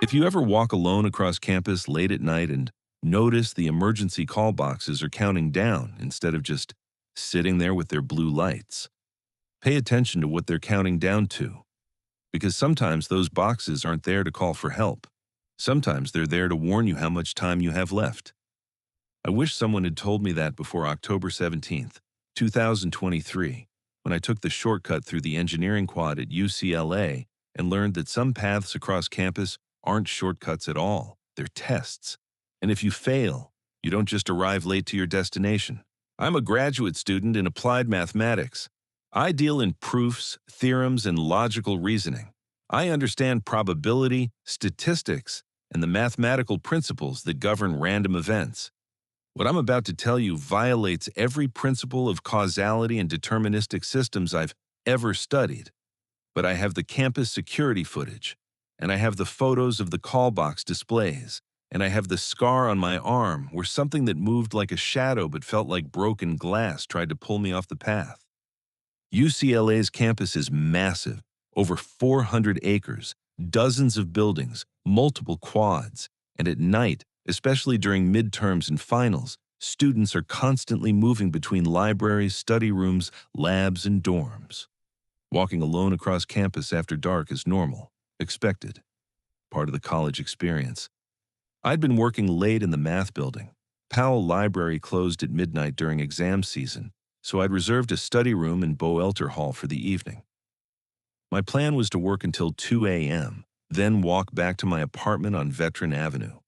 If you ever walk alone across campus late at night and notice the emergency call boxes are counting down instead of just sitting there with their blue lights, pay attention to what they're counting down to, because sometimes those boxes aren't there to call for help. Sometimes they're there to warn you how much time you have left. I wish someone had told me that before October 17th, 2023, when I took the shortcut through the engineering quad at UCLA and learned that some paths across campus aren't shortcuts at all. They're tests. And if you fail, you don't just arrive late to your destination. I'm a graduate student in applied mathematics. I deal in proofs, theorems, and logical reasoning. I understand probability, statistics, and the mathematical principles that govern random events. What I'm about to tell you violates every principle of causality and deterministic systems I've ever studied. But I have the campus security footage, and I have the photos of the call box displays, and I have the scar on my arm where something that moved like a shadow but felt like broken glass tried to pull me off the path. UCLA's campus is massive, over 400 acres, dozens of buildings, multiple quads, and at night, especially during midterms and finals, students are constantly moving between libraries, study rooms, labs, and dorms. Walking alone across campus after dark is normal, expected, part of the college experience. I'd been working late in the math building. Powell Library closed at midnight during exam season, so I'd reserved a study room in Boelter Hall for the evening. My plan was to work until 2 a.m., then walk back to my apartment on Veteran Avenue.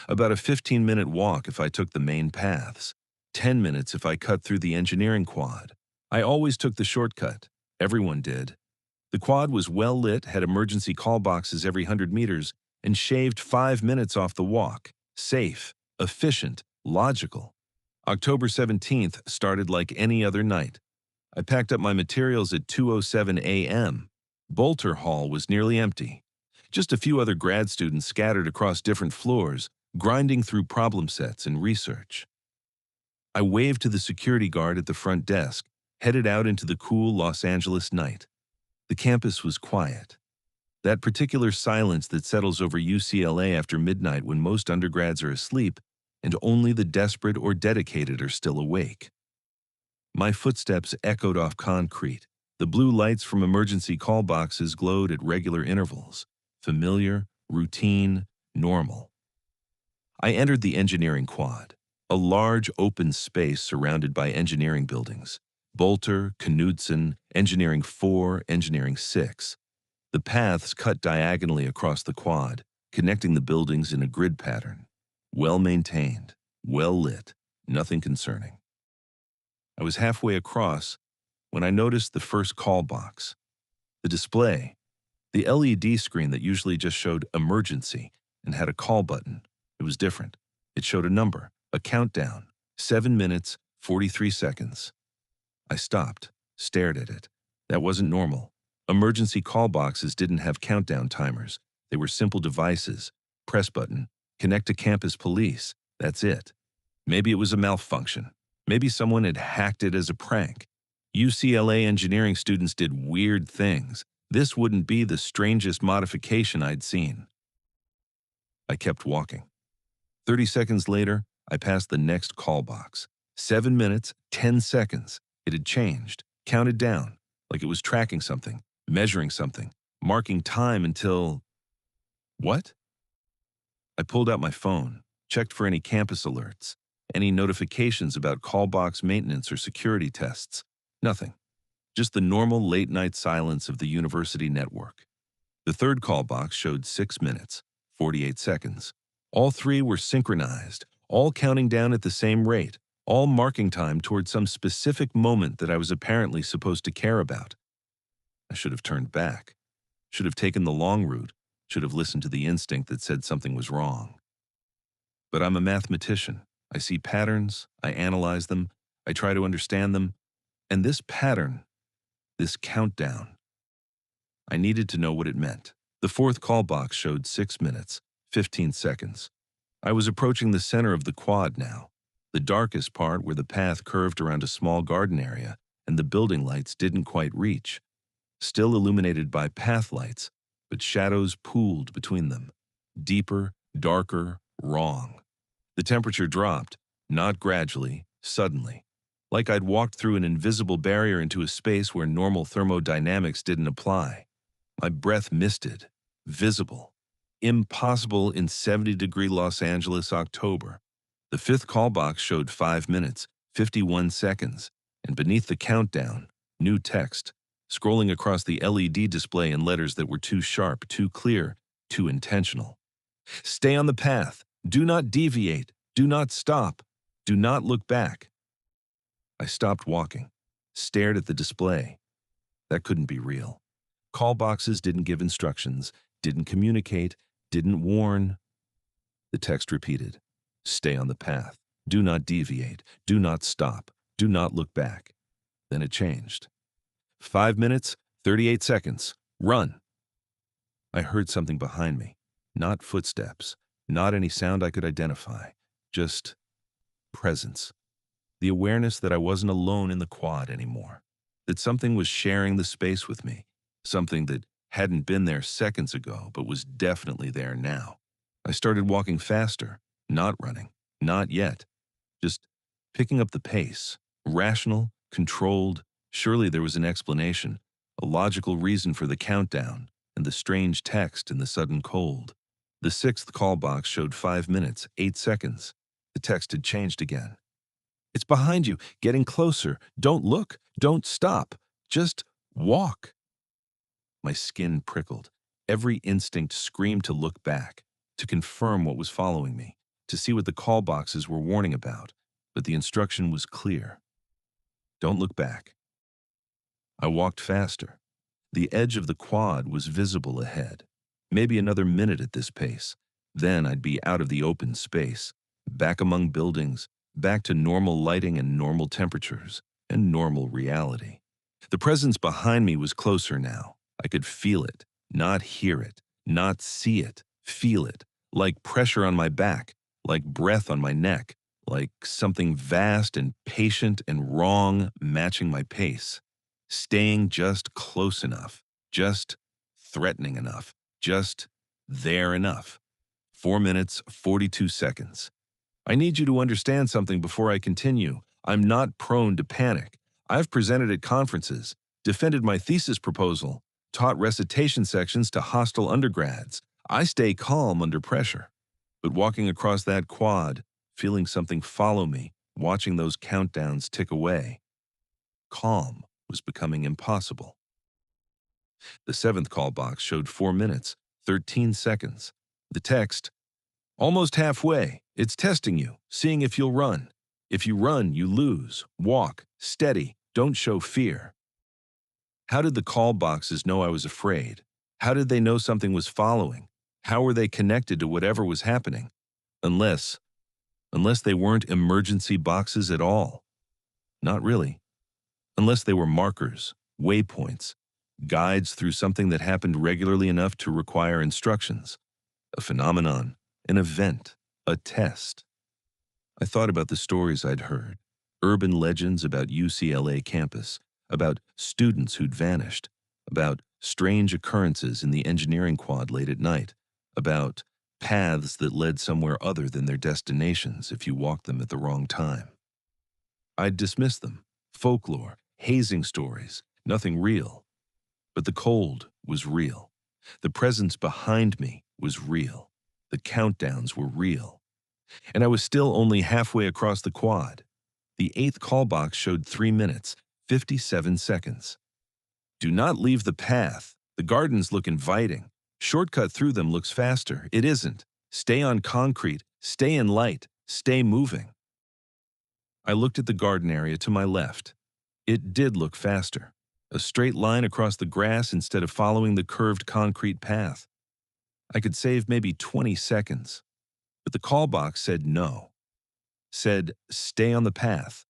About a 15-minute walk if I took the main paths, 10 minutes if I cut through the engineering quad. I always took the shortcut. Everyone did. The quad was well lit, had emergency call boxes every 100 meters, and shaved 5 minutes off the walk. Safe, efficient, logical. October 17th started like any other night. I packed up my materials at 2:07 a.m. Boelter Hall was nearly empty. Just a few other grad students scattered across different floors, grinding through problem sets and research. I waved to the security guard at the front desk, headed out into the cool Los Angeles night. The campus was quiet. That particular silence that settles over UCLA after midnight when most undergrads are asleep and only the desperate or dedicated are still awake. My footsteps echoed off concrete. The blue lights from emergency call boxes glowed at regular intervals. Familiar, routine, normal. I entered the engineering quad, a large open space surrounded by engineering buildings. Boelter, Knudsen, Engineering 4, Engineering 6. The paths cut diagonally across the quad, connecting the buildings in a grid pattern. Well-maintained, well-lit, nothing concerning. I was halfway across when I noticed the first call box. The display, the LED screen that usually just showed emergency and had a call button. It was different. It showed a number, a countdown, 7 minutes, 43 seconds. I stopped, stared at it. That wasn't normal. Emergency call boxes didn't have countdown timers. They were simple devices. Press button, connect to campus police. That's it. Maybe it was a malfunction. Maybe someone had hacked it as a prank. UCLA engineering students did weird things. This wouldn't be the strangest modification I'd seen. I kept walking. 30 seconds later, I passed the next call box. 7 minutes, 10 seconds. It had changed, counted down, like it was tracking something, measuring something, marking time until… What? I pulled out my phone, checked for any campus alerts, any notifications about call box maintenance or security tests. Nothing. Just the normal late-night silence of the university network. The third call box showed 6 minutes, 48 seconds. All three were synchronized, all counting down at the same rate, all marking time toward some specific moment that I was apparently supposed to care about. I should have turned back, should have taken the long route, should have listened to the instinct that said something was wrong. But I'm a mathematician. I see patterns, I analyze them, I try to understand them, and this pattern, this countdown, I needed to know what it meant. The fourth call box showed 6 minutes, 15 seconds. I was approaching the center of the quad now, the darkest part where the path curved around a small garden area and the building lights didn't quite reach. Still illuminated by path lights, but shadows pooled between them. deeper, darker, wrong. The temperature dropped, not gradually, suddenly. Like I'd walked through an invisible barrier into a space where normal thermodynamics didn't apply. My breath misted, visible, impossible in 70-degree Los Angeles October. The fifth call box showed 5 minutes, 51 seconds, and beneath the countdown, new text, scrolling across the LED display in letters that were too sharp, too clear, too intentional. Stay on the path. Do not deviate. Do not stop. Do not look back. I stopped walking, stared at the display. That couldn't be real. Call boxes didn't give instructions, didn't communicate, didn't warn. The text repeated, stay on the path. Do not deviate. Do not stop. Do not look back. Then it changed. 5 minutes, 38 seconds. Run. I heard something behind me. Not footsteps, not any sound I could identify. Just presence. The awareness that I wasn't alone in the quad anymore. That something was sharing the space with me. Something that hadn't been there seconds ago, but was definitely there now. I started walking faster, not running, not yet. Just picking up the pace. Rational, controlled. Surely there was an explanation, a logical reason for the countdown and the strange text in the sudden cold. The sixth call box showed 5 minutes, 8 seconds. The text had changed again. It's behind you, getting closer. Don't look, don't stop. Just walk. My skin prickled. Every instinct screamed to look back, to confirm what was following me, to see what the call boxes were warning about. But the instruction was clear. Don't look back. I walked faster. The edge of the quad was visible ahead. Maybe another minute at this pace. Then I'd be out of the open space, back among buildings, back to normal lighting and normal temperatures, and normal reality. The presence behind me was closer now. I could feel it, not hear it, not see it, feel it, like pressure on my back, like breath on my neck, like something vast and patient and wrong matching my pace. Staying just close enough, just threatening enough, just there enough. 4 minutes, 42 seconds. I need you to understand something before I continue. I'm not prone to panic. I've presented at conferences, defended my thesis proposal, taught recitation sections to hostile undergrads. I stay calm under pressure. But walking across that quad, feeling something follow me, watching those countdowns tick away, calm was becoming impossible. The seventh call box showed 4 minutes, 13 seconds. The text, almost halfway. It's testing you, seeing if you'll run. If you run, you lose. Walk, steady, don't show fear. How did the call boxes know I was afraid? How did they know something was following? How were they connected to whatever was happening? Unless they weren't emergency boxes at all. Not really. Unless they were markers, waypoints, guides through something that happened regularly enough to require instructions. A phenomenon, an event, a test. I thought about the stories I'd heard, urban legends about UCLA campus, about students who'd vanished, about strange occurrences in the engineering quad late at night, about paths that led somewhere other than their destinations if you walked them at the wrong time. I'd dismiss them, folklore, hazing stories, nothing real. But the cold was real. The presence behind me was real. The countdowns were real. And I was still only halfway across the quad. The eighth call box showed 3 minutes, 57 seconds. Do not leave the path. The gardens look inviting. Shortcut through them looks faster. It isn't. Stay on concrete. Stay in light. Stay moving. I looked at the garden area to my left. It did look faster. A straight line across the grass instead of following the curved concrete path. I could save maybe 20 seconds. But the call box said no. Said, stay on the path.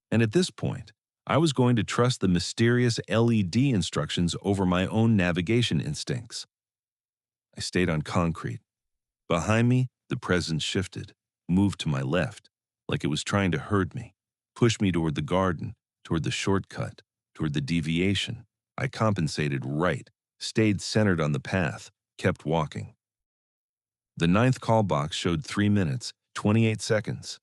And at this point, I was going to trust the mysterious LED instructions over my own navigation instincts. I stayed on concrete. Behind me, the presence shifted, moved to my left, like it was trying to herd me, push me toward the garden, toward the shortcut, toward the deviation. I compensated right, stayed centered on the path, kept walking. The ninth call box showed 3 minutes, 28 seconds.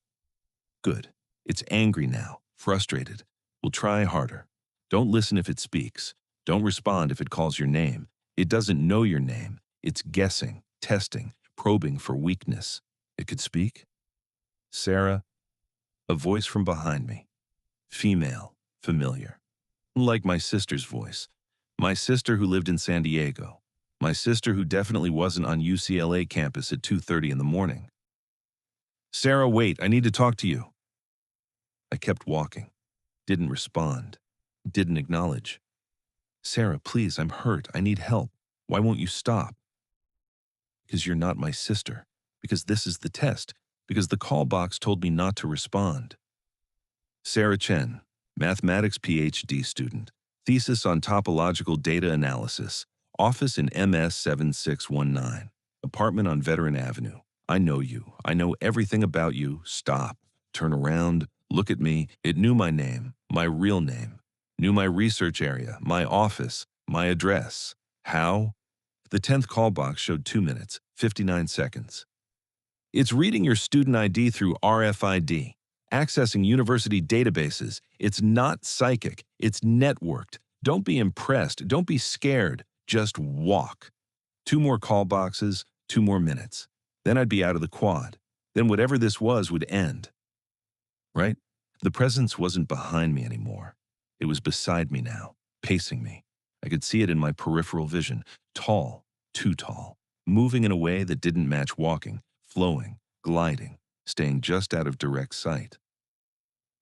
Good. It's angry now, frustrated. We'll try harder. Don't listen if it speaks. Don't respond if it calls your name. It doesn't know your name. It's guessing, testing, probing for weakness. It could speak? Sarah, a voice from behind me. Female, familiar. Like my sister's voice. My sister who lived in San Diego. My sister who definitely wasn't on UCLA campus at 2:30 in the morning. Sarah, wait, I need to talk to you. I kept walking. Didn't respond. Didn't acknowledge. Sarah, please, I'm hurt. I need help. Why won't you stop? Because you're not my sister. Because this is the test. Because the call box told me not to respond. Sarah Chen, mathematics PhD student, thesis on topological data analysis, office in MS 7619, apartment on Veteran Avenue. I know you. I know everything about you. Stop. Turn around. Look at me. It knew my name, my real name. Knew my research area, my office, my address. How? The 10th call box showed 2 minutes, 59 seconds. It's reading your student ID through RFID, accessing university databases. It's not psychic, it's networked. Don't be impressed, don't be scared, just walk. 2 more call boxes, 2 more minutes. Then I'd be out of the quad. Then whatever this was would end. Right? The presence wasn't behind me anymore. It was beside me now, pacing me. I could see it in my peripheral vision, tall, too tall, moving in a way that didn't match walking, flowing, gliding, staying just out of direct sight.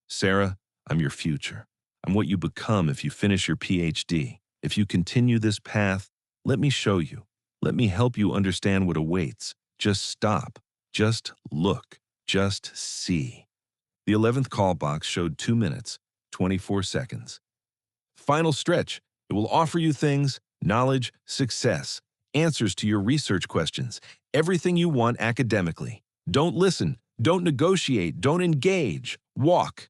Sarah, I'm your future. I'm what you become if you finish your PhD. If you continue this path, let me show you. Let me help you understand what awaits. Just stop. Just look. Just see. The 11th call box showed 2 minutes, 24 seconds. Final stretch. It will offer you things, knowledge, success, answers to your research questions, everything you want academically. Don't listen. Don't negotiate. Don't engage. Walk.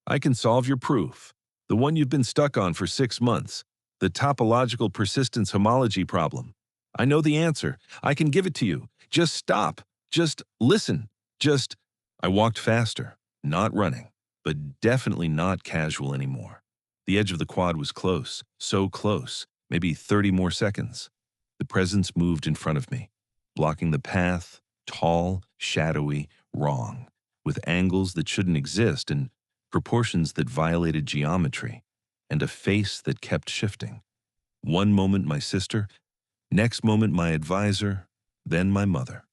I can solve your proof. The one you've been stuck on for 6 months. The topological persistence homology problem. I know the answer. I can give it to you. Just stop. Just listen. I walked faster. Not running, but definitely not casual anymore. The edge of the quad was close, so close, maybe 30 more seconds. The presence moved in front of me, blocking the path, tall, shadowy, wrong, with angles that shouldn't exist and proportions that violated geometry, and a face that kept shifting. One moment my sister, next moment my advisor, then my mother,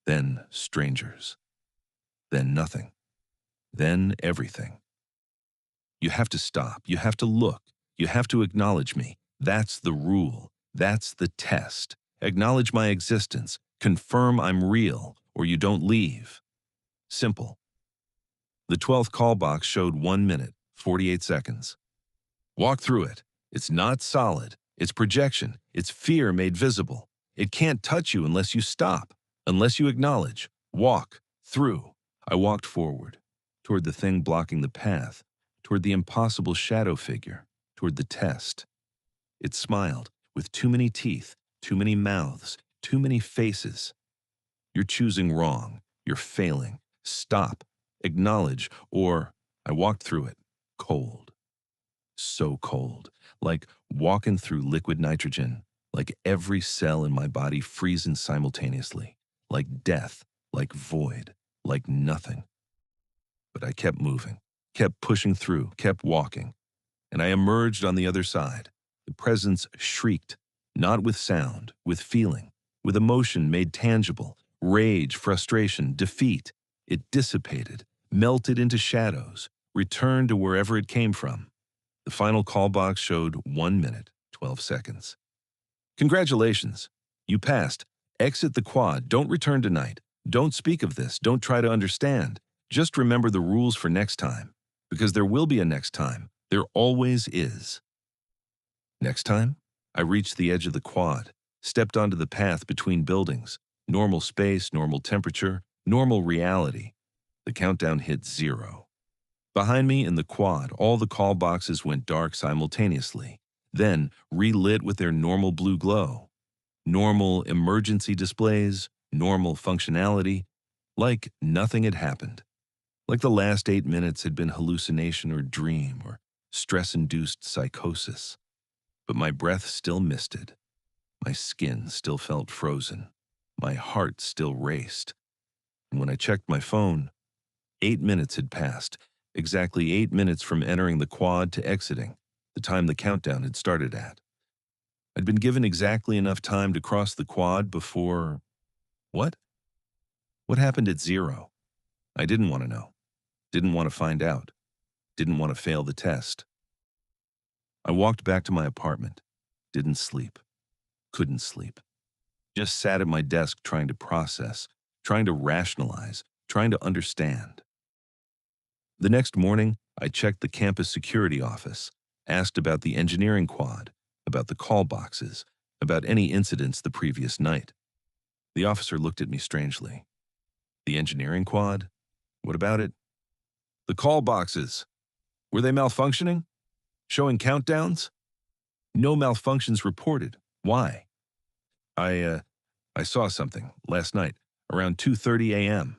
then strangers, then nothing. Then everything. You have to stop. You have to look. You have to acknowledge me. That's the rule. That's the test. Acknowledge my existence. Confirm I'm real, or you don't leave. Simple. The 12th call box showed 1 minute, 48 seconds. Walk through it. It's not solid. It's projection. It's fear made visible. It can't touch you unless you stop, unless you acknowledge. Walk through. I walked forward. Toward the thing blocking the path, toward the impossible shadow figure, toward the test. It smiled, with too many teeth, too many mouths, too many faces. You're choosing wrong. You're failing. Stop. Acknowledge, or I walked through it, cold. So cold, like walking through liquid nitrogen, like every cell in my body freezing simultaneously, like death, like void, like nothing. But I kept moving, kept pushing through, kept walking, and I emerged on the other side. The presence shrieked, not with sound, with feeling, with emotion made tangible, rage, frustration, defeat. It dissipated, melted into shadows, returned to wherever it came from. The final call box showed 1 minute, 12 seconds. Congratulations, you passed. Exit the quad, don't return tonight. Don't speak of this, don't try to understand. Just remember the rules for next time, because there will be a next time. There always is. Next time, I reached the edge of the quad, stepped onto the path between buildings, normal space, normal temperature, normal reality. The countdown hit 0. Behind me in the quad, all the call boxes went dark simultaneously, then relit with their normal blue glow. Normal emergency displays, normal functionality, like nothing had happened. Like the last 8 minutes had been hallucination or dream or stress-induced psychosis. But my breath still misted. My skin still felt frozen. My heart still raced. And when I checked my phone, 8 minutes had passed, exactly 8 minutes from entering the quad to exiting, the time the countdown had started at. I'd been given exactly enough time to cross the quad before… What? What happened at 0? I didn't want to know. Didn't want to find out. Didn't want to fail the test. I walked back to my apartment. Didn't sleep. Couldn't sleep. Just sat at my desk trying to process, trying to rationalize, trying to understand. The next morning, I checked the campus security office, asked about the engineering quad, about the call boxes, about any incidents the previous night. The officer looked at me strangely. The engineering quad? What about it? The call boxes. Were they malfunctioning? Showing countdowns? No malfunctions reported. Why? I saw something last night around 2:30 a.m.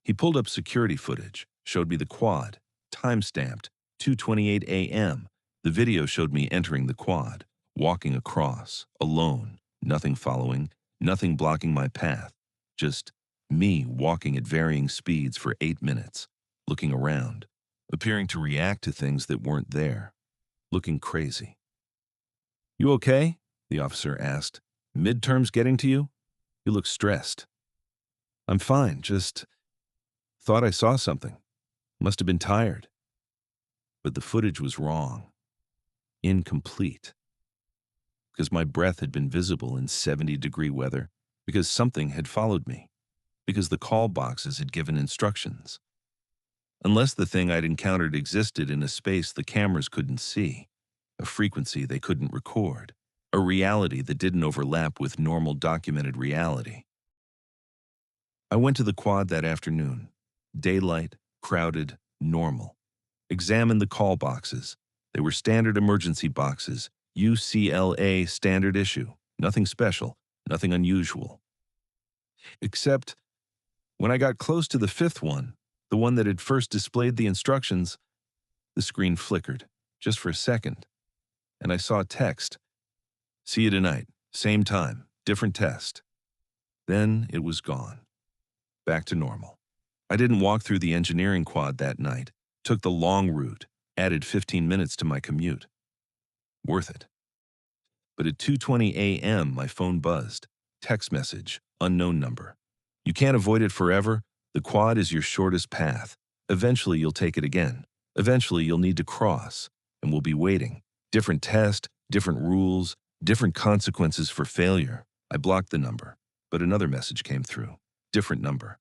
He pulled up security footage, showed me the quad, time-stamped 2:28 a.m. The video showed me entering the quad, walking across, alone, nothing following, nothing blocking my path, just me walking at varying speeds for 8 minutes, looking around, appearing to react to things that weren't there, looking crazy. "You okay?" the officer asked. "Midterms getting to you? You look stressed." "I'm fine, just thought I saw something. Must have been tired." But the footage was wrong, incomplete. Because my breath had been visible in 70-degree weather, because something had followed me, because the call boxes had given instructions. Unless the thing I'd encountered existed in a space the cameras couldn't see, a frequency they couldn't record, a reality that didn't overlap with normal documented reality. I went to the quad that afternoon. Daylight, crowded, normal. Examined the call boxes. They were standard emergency boxes, UCLA standard issue. Nothing special, nothing unusual. Except when I got close to the fifth one, the one that had first displayed the instructions, the screen flickered, just for a second, and I saw text. "See you tonight, same time, different test." Then it was gone. Back to normal. I didn't walk through the engineering quad that night, took the long route, added 15 minutes to my commute. Worth it. But at 2:20 a.m., my phone buzzed. Text message, unknown number. "You can't avoid it forever. The quad is your shortest path. Eventually you'll take it again. Eventually you'll need to cross, and we'll be waiting. Different test, different rules, different consequences for failure." I blocked the number, but another message came through. Different number.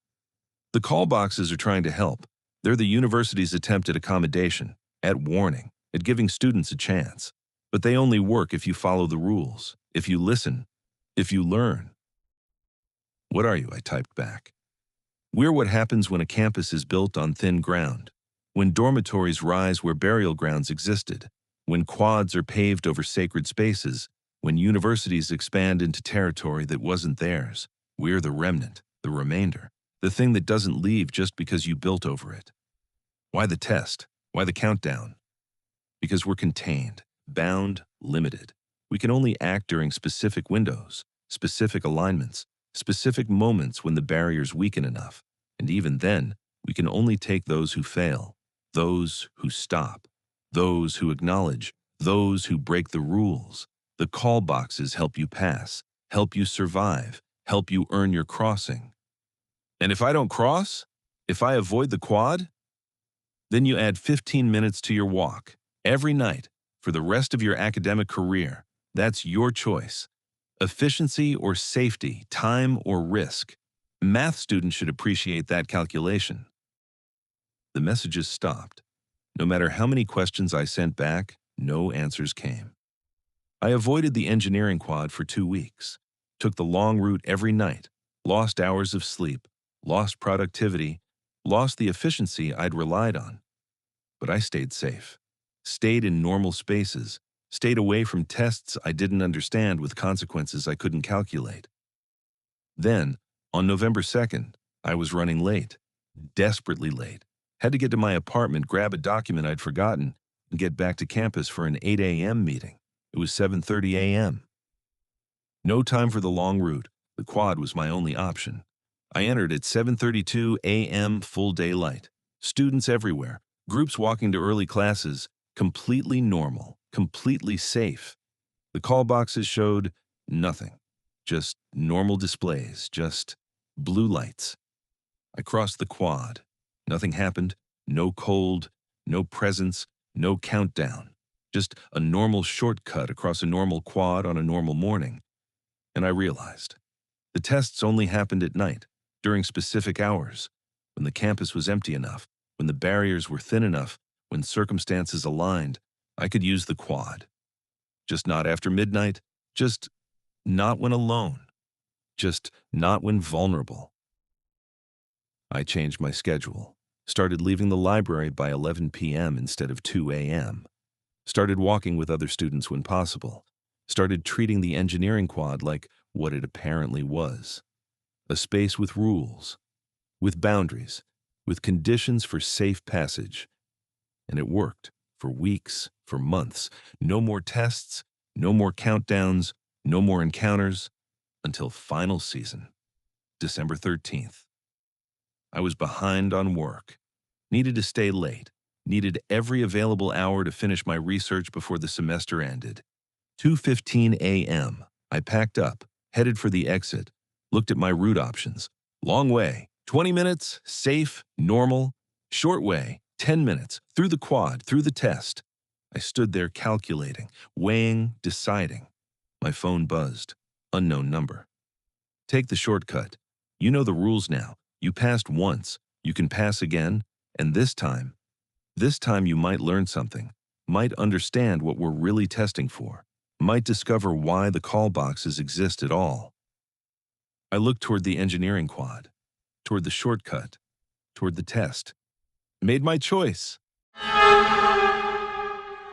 "The call boxes are trying to help. They're the university's attempt at accommodation, at warning, at giving students a chance. But they only work if you follow the rules, if you listen, if you learn." "What are you?" I typed back. "We're what happens when a campus is built on thin ground, when dormitories rise where burial grounds existed, when quads are paved over sacred spaces, when universities expand into territory that wasn't theirs. We're the remnant, the remainder, the thing that doesn't leave just because you built over it." Why the test? Why the countdown? Because we're contained, bound, limited. We can only act during specific windows, specific alignments, specific moments when the barriers weaken enough. And even then, we can only take those who fail, those who stop, those who acknowledge, those who break the rules. The call boxes help you pass, help you survive, help you earn your crossing. And if I don't cross, if I avoid the quad, then you add 15 minutes to your walk, every night, for the rest of your academic career. That's your choice. Efficiency or safety, time or risk. Math students should appreciate that calculation. The messages stopped. No matter how many questions I sent back, no answers came. I avoided the engineering quad for 2 weeks, took the long route every night, lost hours of sleep, lost productivity, lost the efficiency I'd relied on. But I stayed safe, stayed in normal spaces, stayed away from tests I didn't understand with consequences I couldn't calculate. Then, On November 2nd, I was running late, desperately late. Had to get to my apartment, grab a document I'd forgotten, and get back to campus for an 8 a.m. meeting. It was 7:30 a.m. No time for the long route. The quad was my only option. I entered at 7:32 a.m. full daylight. Students everywhere, groups walking to early classes, completely normal, completely safe. The call boxes showed nothing, just normal displays, just blue lights. I crossed the quad. Nothing happened, no cold, no presence, no countdown. Just a normal shortcut across a normal quad on a normal morning. And I realized the tests only happened at night, during specific hours, when the campus was empty enough, when the barriers were thin enough, when circumstances aligned, I could use the quad. Just not after midnight, just not when alone, just not when vulnerable. I changed my schedule, started leaving the library by 11 p.m. instead of 2 a.m., started walking with other students when possible, started treating the engineering quad like what it apparently was, a space with rules, with boundaries, with conditions for safe passage. And it worked for weeks, for months. No more tests, no more countdowns, no more encounters, until final season, December 13th. I was behind on work, needed to stay late, needed every available hour to finish my research before the semester ended. 2:15 a.m. I packed up, headed for the exit, looked at my route options. Long way, 20 minutes, safe, normal. Short way, 10 minutes, through the quad, through the test. I stood there calculating, weighing, deciding. My phone buzzed. Unknown number. Take the shortcut. You know the rules now. You passed once. You can pass again. And this time you might learn something, might understand what we're really testing for, might discover why the call boxes exist at all. I looked toward the engineering quad, toward the shortcut, toward the test. Made my choice.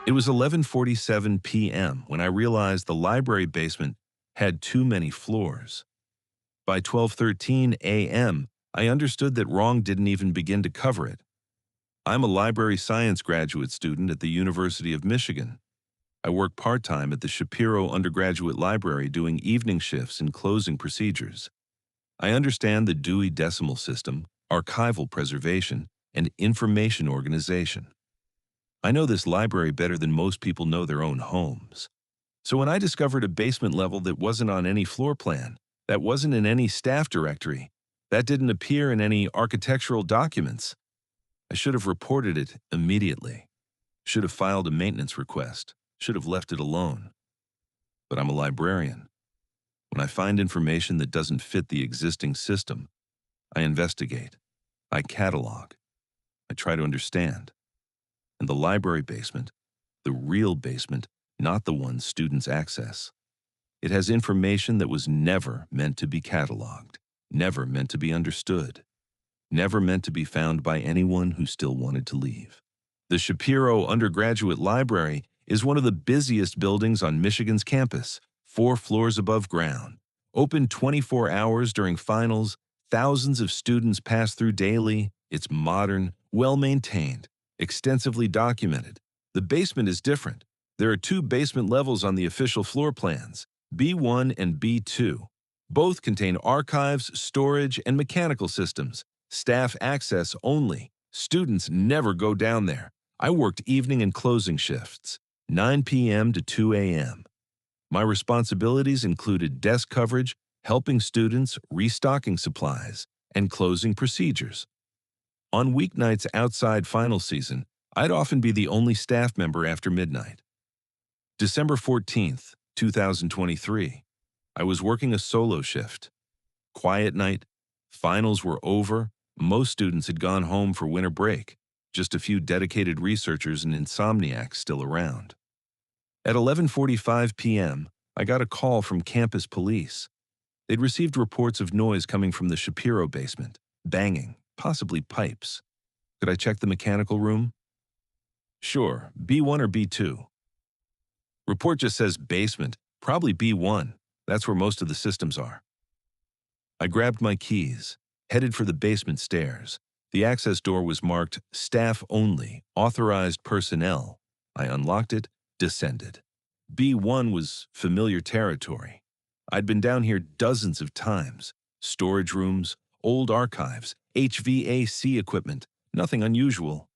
It was 11:47 p.m. when I realized the library basement had too many floors. By 12:13 a.m., I understood that wrong didn't even begin to cover it. I'm a library science graduate student at the University of Michigan. I work part-time at the Shapiro Undergraduate Library doing evening shifts and closing procedures. I understand the Dewey Decimal System, archival preservation, and information organization. I know this library better than most people know their own homes. So when I discovered a basement level that wasn't on any floor plan, that wasn't in any staff directory, that didn't appear in any architectural documents, I should have reported it immediately. Should have filed a maintenance request. Should have left it alone. But I'm a librarian. When I find information that doesn't fit the existing system, I investigate. I catalog. I try to understand. And the library basement, the real basement, not the one students access. It has information that was never meant to be cataloged, never meant to be understood, never meant to be found by anyone who still wanted to leave. The Shapiro Undergraduate Library is one of the busiest buildings on Michigan's campus, 4 floors above ground. Open 24 hours during finals, thousands of students pass through daily. It's modern, well-maintained, extensively documented. The basement is different. There are 2 basement levels on the official floor plans, B1 and B2. Both contain archives, storage, and mechanical systems. Staff access only. Students never go down there. I worked evening and closing shifts, 9 p.m. to 2 a.m. My responsibilities included desk coverage, helping students, restocking supplies, and closing procedures. On weeknights outside final season, I'd often be the only staff member after midnight. December 14th, 2023. I was working a solo shift. Quiet night. Finals were over. Most students had gone home for winter break. Just a few dedicated researchers and insomniacs still around. At 11:45 p.m., I got a call from campus police. They'd received reports of noise coming from the Shapiro basement, banging, possibly pipes. Could I check the mechanical room? Sure, B1 or B2. Report just says basement, probably B1. That's where most of the systems are. I grabbed my keys, headed for the basement stairs. The access door was marked Staff Only, Authorized Personnel. I unlocked it, descended. B1 was familiar territory. I'd been down here dozens of times. Storage rooms, old archives, HVAC equipment, nothing unusual.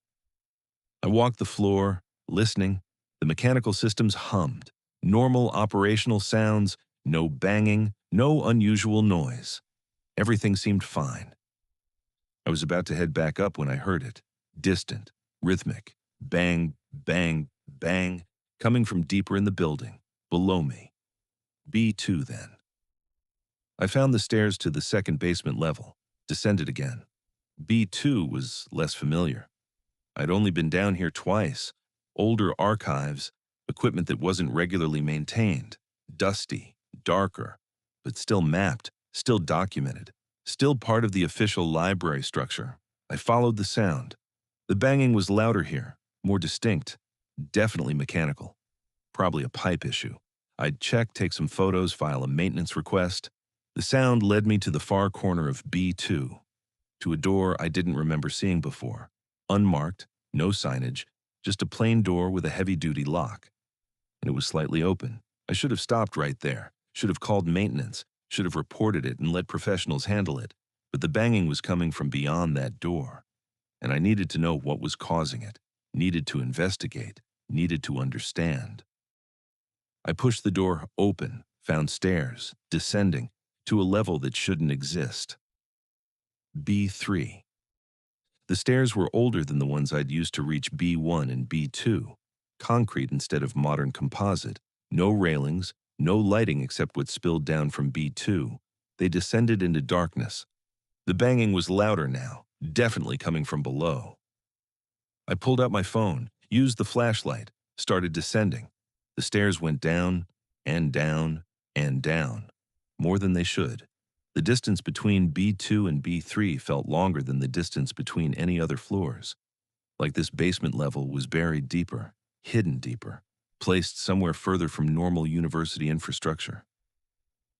I walked the floor, listening. The mechanical systems hummed. Normal operational sounds, no banging, no unusual noise. Everything seemed fine. I was about to head back up when I heard it. Distant, rhythmic, bang, bang, bang, coming from deeper in the building, below me. B2 then. I found the stairs to the second basement level, descended again. B2 was less familiar. I'd only been down here twice. Older archives, equipment that wasn't regularly maintained, dusty, darker, but still mapped, still documented, still part of the official library structure. I followed the sound. The banging was louder here, more distinct, definitely mechanical. Probably a pipe issue. I'd check, take some photos, file a maintenance request. The sound led me to the far corner of B2, to a door I didn't remember seeing before. Unmarked, no signage, just a plain door with a heavy-duty lock. And it was slightly open. I should have stopped right there, should have called maintenance, should have reported it and let professionals handle it. But the banging was coming from beyond that door. And I needed to know what was causing it, needed to investigate, needed to understand. I pushed the door open, found stairs, descending, to a level that shouldn't exist. B3. The stairs were older than the ones I'd used to reach B1 and B2. Concrete instead of modern composite. No railings, no lighting except what spilled down from B2. They descended into darkness. The banging was louder now, definitely coming from below. I pulled out my phone, used the flashlight, started descending. The stairs went down and down and down, more than they should. The distance between B2 and B3 felt longer than the distance between any other floors. Like this basement level was buried deeper, hidden deeper, placed somewhere further from normal university infrastructure.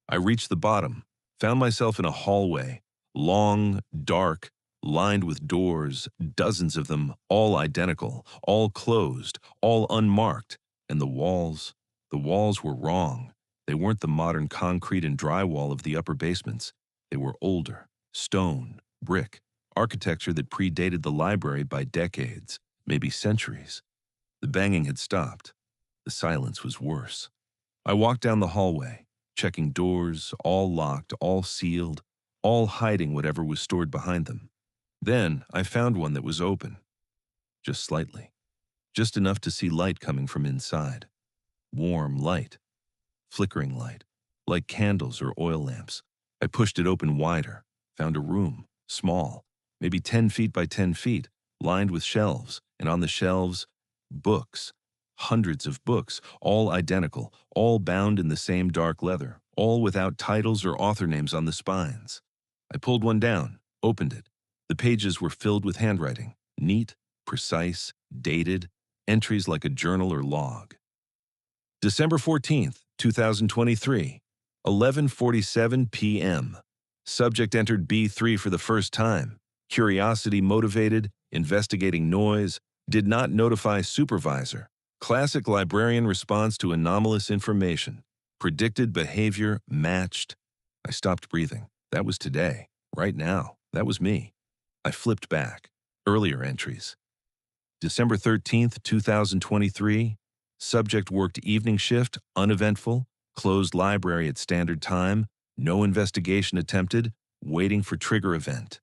I reached the bottom, found myself in a hallway, long, dark, lined with doors, dozens of them, all identical, all closed, all unmarked, and the walls were wrong. They weren't the modern concrete and drywall of the upper basements. They were older, stone, brick, architecture that predated the library by decades, maybe centuries. The banging had stopped. The silence was worse. I walked down the hallway, checking doors, all locked, all sealed, all hiding whatever was stored behind them. Then I found one that was open, just slightly, just enough to see light coming from inside. Warm light, flickering light, like candles or oil lamps. I pushed it open wider, found a room, small, maybe 10 feet by 10 feet, lined with shelves, and on the shelves, books. Hundreds of books, all identical, all bound in the same dark leather, all without titles or author names on the spines. I pulled one down, opened it. The pages were filled with handwriting, neat, precise, dated, entries like a journal or log. December 14th, 2023, 11:47 p.m. Subject entered B3 for the first time. Curiosity motivated, investigating noise, did not notify supervisor. Classic librarian response to anomalous information. Predicted behavior matched. I stopped breathing. That was today, right now. That was me. I flipped back. Earlier entries. December 13th, 2023. Subject worked evening shift, uneventful, closed library at standard time, no investigation attempted, waiting for trigger event.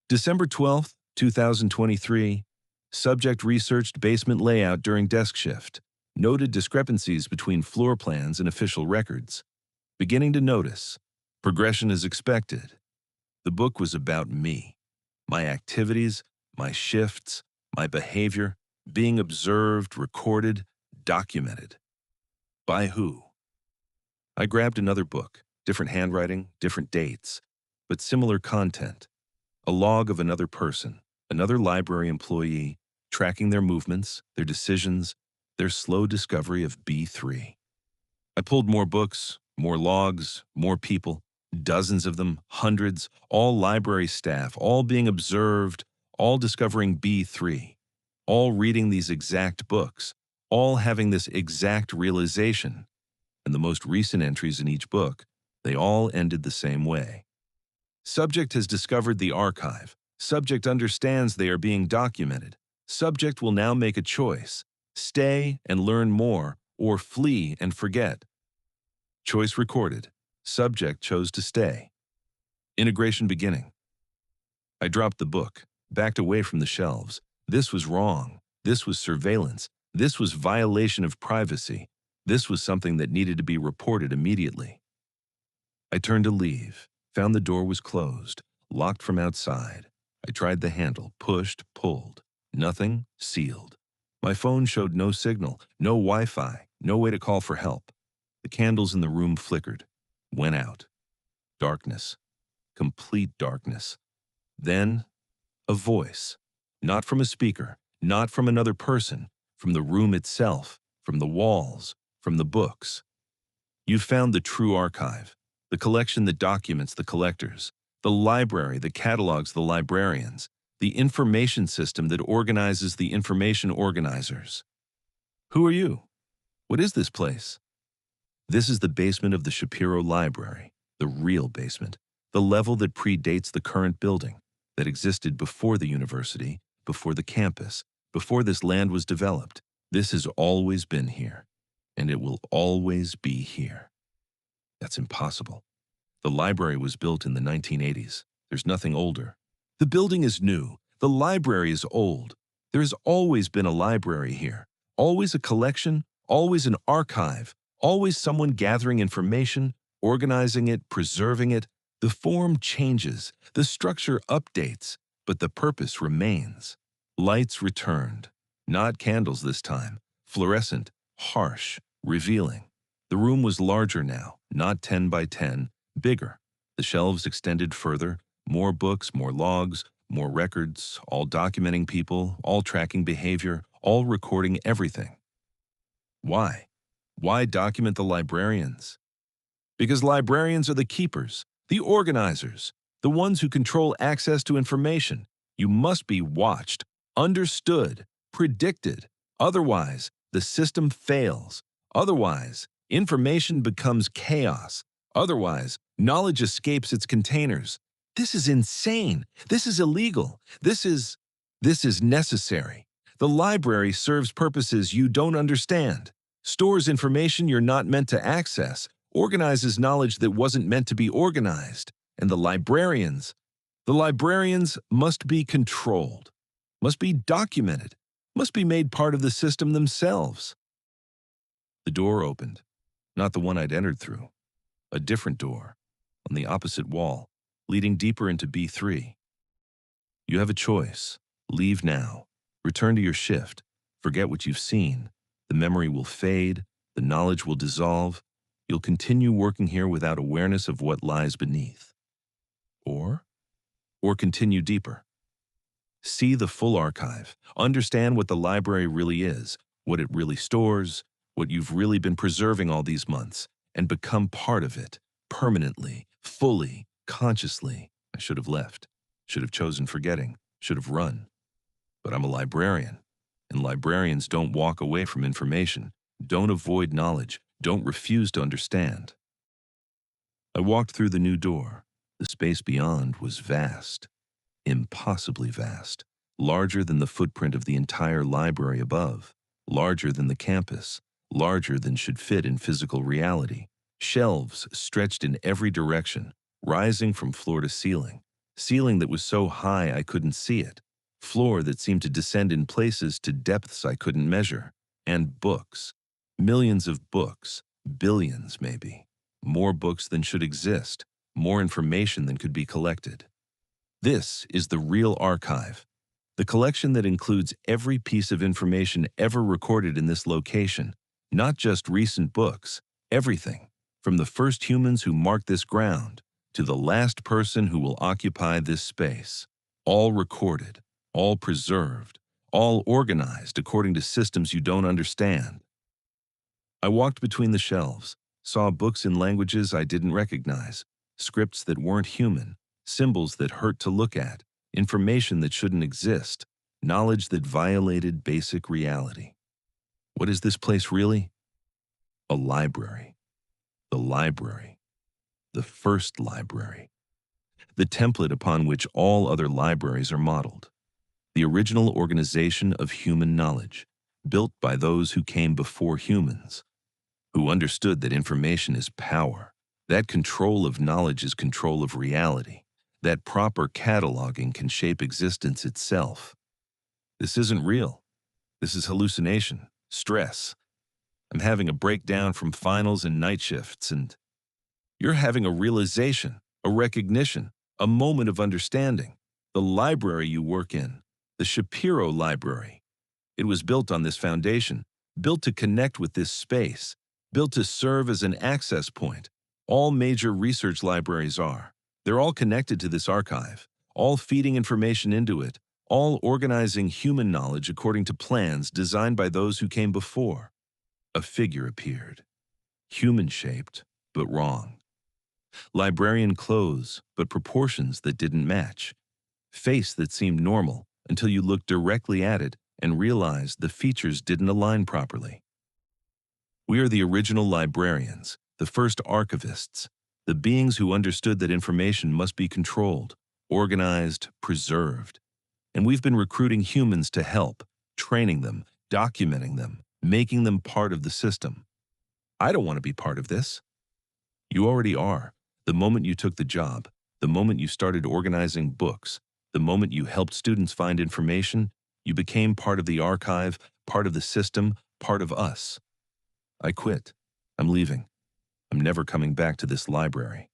December 12th, 2023. Subject researched basement layout during desk shift, noted discrepancies between floor plans and official records. Beginning to notice. Progression is expected. The book was about me, my activities, my shifts, my behavior, being observed, recorded, documented. By who? I grabbed another book, different handwriting, different dates, but similar content. A log of another person, another library employee, tracking their movements, their decisions, their slow discovery of B3. I pulled more books, more logs, more people, Dozens of them, hundreds, all library staff, all being observed, all discovering B3, all reading these exact books, all having this exact realization. And the most recent entries in each book, they all ended the same way. Subject has discovered the archive. Subject understands they are being documented. Subject will now make a choice: stay and learn more, or flee and forget. Choice recorded. Subject chose to stay. Integration beginning. I dropped the book, backed away from the shelves. This was wrong. This was surveillance. This was violation of privacy. This was something that needed to be reported immediately. I turned to leave, found the door was closed, locked from outside. I tried the handle, pushed, pulled. Nothing, sealed. My phone showed no signal, no Wi-Fi, no way to call for help. The candles in the room flickered, went out. Darkness, complete darkness. Then, a voice, not from a speaker, not from another person, from the room itself, from the walls, from the books. You found the true archive, the collection that documents the collectors, the library that catalogs the librarians, the information system that organizes the information organizers. Who are you? What is this place? This is the basement of the Shapiro Library, the real basement, the level that predates the current building, that existed before the university, before the campus, before this land was developed. This has always been here, and it will always be here. That's impossible. The library was built in the 1980s. There's nothing older. The building is new. The library is old. There has always been a library here, always a collection, always an archive, always someone gathering information, organizing it, preserving it. The form changes, the structure updates, but the purpose remains. Lights returned, not candles this time, fluorescent, harsh, revealing. The room was larger now, not 10 by 10, bigger. The shelves extended further, more books, more logs, more records, all documenting people, all tracking behavior, all recording everything. Why? Why document the librarians? Because librarians are the keepers, the organizers, the ones who control access to information. You must be watched, understood, predicted. Otherwise, the system fails. Otherwise, information becomes chaos. Otherwise, knowledge escapes its containers. This is insane. This is illegal. This is necessary. The library serves purposes you don't understand, stores information you're not meant to access, organizes knowledge that wasn't meant to be organized. And the librarians must be controlled, must be documented, must be made part of the system themselves. The door opened, not the one I'd entered through. A different door, on the opposite wall, leading deeper into B3. You have a choice. Leave now. Return to your shift. Forget what you've seen. The memory will fade. The knowledge will dissolve. You'll continue working here without awareness of what lies beneath. Or continue deeper. See the full archive. Understand what the library really is, what it really stores, what you've really been preserving all these months, and become part of it, permanently, fully, consciously. I should have left, should have chosen forgetting, should have run. But I'm a librarian, and librarians don't walk away from information, don't avoid knowledge, don't refuse to understand. I walked through the new door. The space beyond was vast, impossibly vast, larger than the footprint of the entire library above, larger than the campus, larger than should fit in physical reality. Shelves stretched in every direction, rising from floor to ceiling, ceiling that was so high I couldn't see it, floor that seemed to descend in places to depths I couldn't measure, and books, millions of books, billions maybe, more books than should exist, more information than could be collected. This is the real archive, the collection that includes every piece of information ever recorded in this location, not just recent books, everything, from the first humans who marked this ground to the last person who will occupy this space, all recorded, all preserved, all organized according to systems you don't understand. I walked between the shelves, saw books in languages I didn't recognize, scripts that weren't human, symbols that hurt to look at, information that shouldn't exist, knowledge that violated basic reality. What is this place really? A library. The library. The first library. The template upon which all other libraries are modeled. The original organization of human knowledge, built by those who came before humans, who understood that information is power, that control of knowledge is control of reality, that proper cataloging can shape existence itself. This isn't real. This is hallucination, stress. I'm having a breakdown from finals and night shifts, and you're having a realization, a recognition, a moment of understanding. The library you work in, the Shapiro Library. It was built on this foundation, built to connect with this space, built to serve as an access point. All major research libraries are. They're all connected to this archive, all feeding information into it, all organizing human knowledge according to plans designed by those who came before. A figure appeared, human-shaped, but wrong. Librarian clothes, but proportions that didn't match. Face that seemed normal until you looked directly at it and realized the features didn't align properly. We are the original librarians, the first archivists, the beings who understood that information must be controlled, organized, preserved. And we've been recruiting humans to help, training them, documenting them, making them part of the system. I don't want to be part of this. You already are. The moment you took the job, the moment you started organizing books, the moment you helped students find information, you became part of the archive, part of the system, part of us. I quit. I'm leaving. I'm never coming back to this library.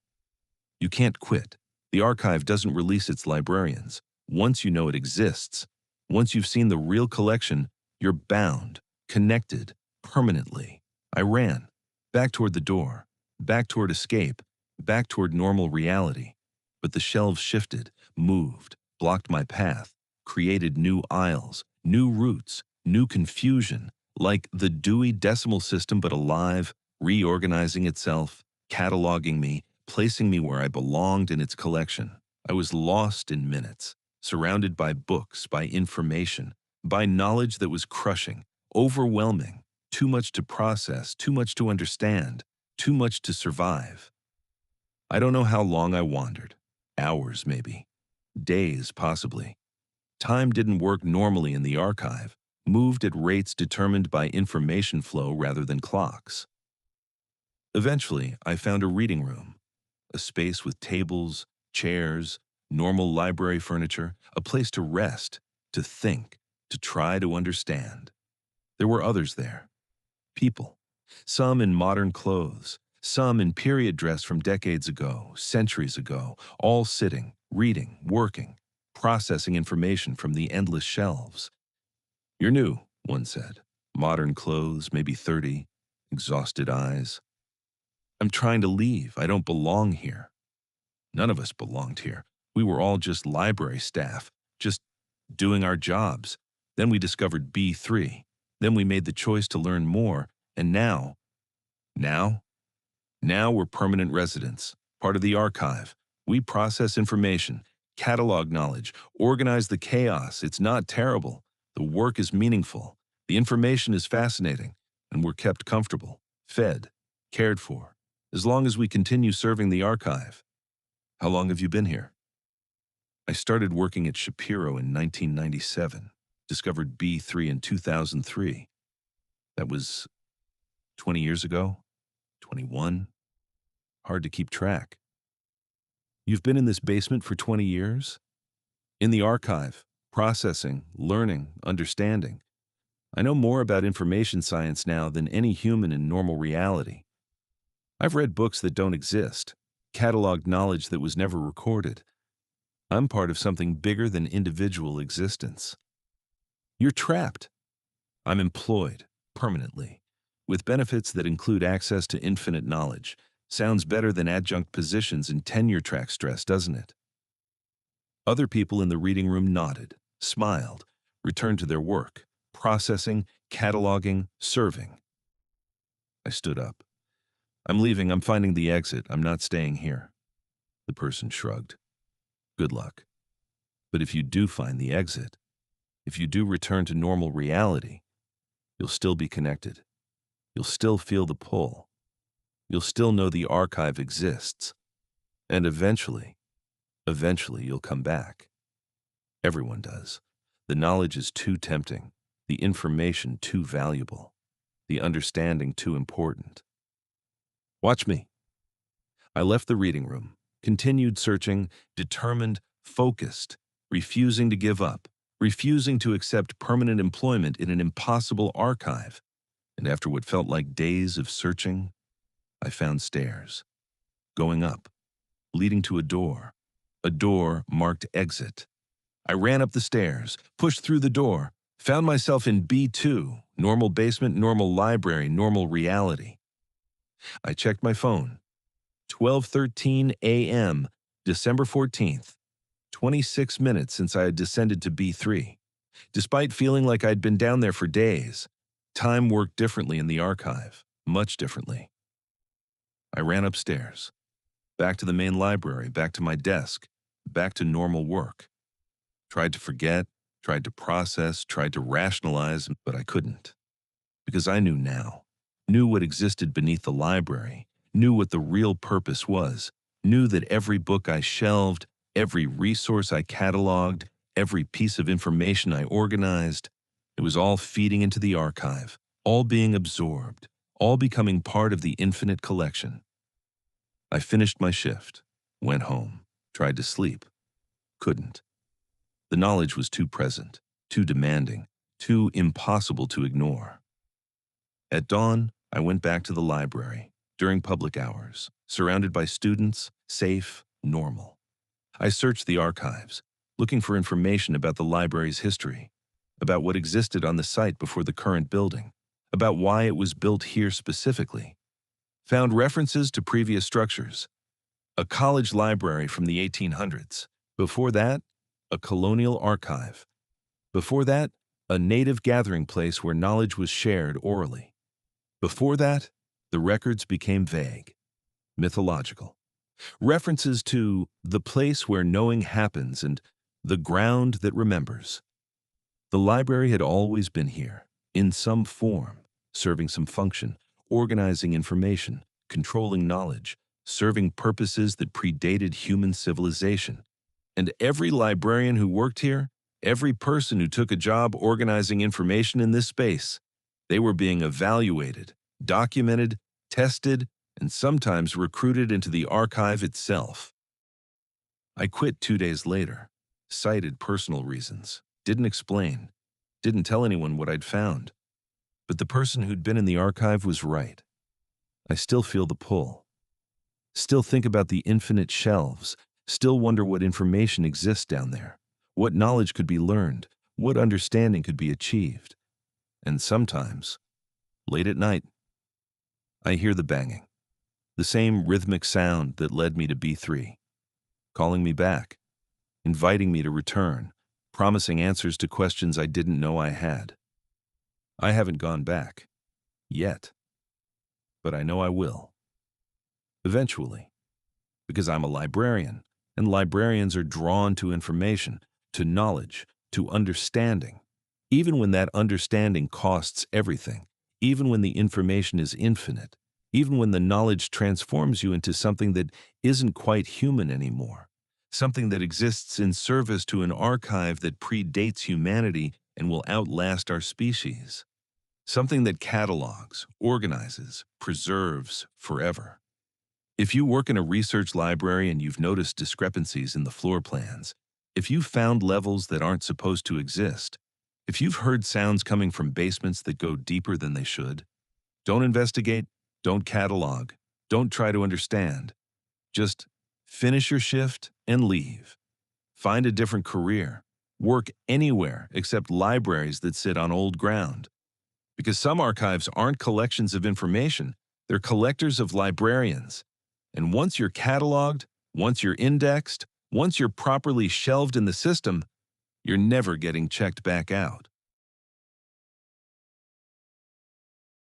You can't quit. The archive doesn't release its librarians. Once you know it exists, once you've seen the real collection, you're bound, connected, permanently. I ran, back toward the door, back toward escape, back toward normal reality. But the shelves shifted, moved, blocked my path, created new aisles, new routes, new confusion, like the Dewey Decimal System but alive, reorganizing itself, cataloging me, placing me where I belonged in its collection. I was lost in minutes, surrounded by books, by information, by knowledge that was crushing, overwhelming, too much to process, too much to understand, too much to survive. I don't know how long I wandered. Hours, maybe. Days, possibly. Time didn't work normally in the archive, moved at rates determined by information flow rather than clocks. Eventually, I found a reading room, a space with tables, chairs, normal library furniture, a place to rest, to think, to try to understand. There were others there. People. Some in modern clothes, some in period dress from decades ago, centuries ago, all sitting, reading, working, processing information from the endless shelves. You're new, one said. Modern clothes, maybe 30, exhausted eyes. I'm trying to leave. I don't belong here. None of us belonged here. We were all just library staff, just doing our jobs. Then we discovered B3. Then we made the choice to learn more, and now we're permanent residents, part of the archive. We process information, catalog knowledge, organize the chaos. It's not terrible. The work is meaningful. The information is fascinating, and we're kept comfortable, fed, cared for, as long as we continue serving the archive. How long have you been here? I started working at Shapiro in 1997, discovered B3 in 2003. That was 20 years ago? 21? Hard to keep track. You've been in this basement for 20 years? In the archive, processing, learning, understanding. I know more about information science now than any human in normal reality. I've read books that don't exist, cataloged knowledge that was never recorded. I'm part of something bigger than individual existence. You're trapped. I'm employed, permanently, with benefits that include access to infinite knowledge. Sounds better than adjunct positions and tenure-track stress, doesn't it? Other people in the reading room nodded, smiled, returned to their work, processing, cataloging, serving. I stood up. I'm leaving. I'm finding the exit. I'm not staying here. The person shrugged. Good luck. But if you do find the exit, if you do return to normal reality, you'll still be connected. You'll still feel the pull. You'll still know the archive exists. And eventually you'll come back. Everyone does. The knowledge is too tempting, the information too valuable, the understanding too important. Watch me. I left the reading room, continued searching, determined, focused, refusing to give up, refusing to accept permanent employment in an impossible archive. And after what felt like days of searching, I found stairs. Going up, leading to a door marked exit. I ran up the stairs, pushed through the door, found myself in B2, normal basement, normal library, normal reality. I checked my phone. 12:13 a.m., December 14th, 26 minutes since I had descended to B3. Despite feeling like I'd been down there for days, time worked differently in the archive, much differently. I ran upstairs, back to the main library, back to my desk, back to normal work. Tried to forget, tried to process, tried to rationalize, but I couldn't. Because I knew now, knew what existed beneath the library, knew what the real purpose was, knew that every book I shelved, every resource I cataloged, every piece of information I organized, it was all feeding into the archive, all being absorbed, all becoming part of the infinite collection. I finished my shift, went home, tried to sleep. Couldn't. The knowledge was too present, too demanding, too impossible to ignore. At dawn, I went back to the library, during public hours, surrounded by students, safe, normal. I searched the archives, looking for information about the library's history, about what existed on the site before the current building, about why it was built here specifically. Found references to previous structures. A college library from the 1800s. Before that, a colonial archive. Before that, a native gathering place where knowledge was shared orally. Before that, the records became vague, mythological. References to the place where knowing happens and the ground that remembers. The library had always been here, in some form, serving some function, organizing information, controlling knowledge, serving purposes that predated human civilization. And every librarian who worked here, every person who took a job organizing information in this space, they were being evaluated, documented, tested, and sometimes recruited into the archive itself. I quit 2 days later, cited personal reasons, didn't explain, didn't tell anyone what I'd found. But the person who'd been in the archive was right. I still feel the pull. Still think about the infinite shelves, still wonder what information exists down there, what knowledge could be learned, what understanding could be achieved. And sometimes, late at night, I hear the banging, the same rhythmic sound that led me to B3, calling me back, inviting me to return, promising answers to questions I didn't know I had. I haven't gone back, yet, but I know I will. Eventually, because I'm a librarian, and librarians are drawn to information, to knowledge, to understanding, even when that understanding costs everything, even when the information is infinite, even when the knowledge transforms you into something that isn't quite human anymore, something that exists in service to an archive that predates humanity and will outlast our species, something that catalogs, organizes, preserves forever. If you work in a research library and you've noticed discrepancies in the floor plans, if you've found levels that aren't supposed to exist, if you've heard sounds coming from basements that go deeper than they should, don't investigate, don't catalog, don't try to understand. Just finish your shift and leave. Find a different career. Work anywhere except libraries that sit on old ground. Because some archives aren't collections of information, they're collectors of librarians. And once you're cataloged, once you're indexed, once you're properly shelved in the system, you're never getting checked back out.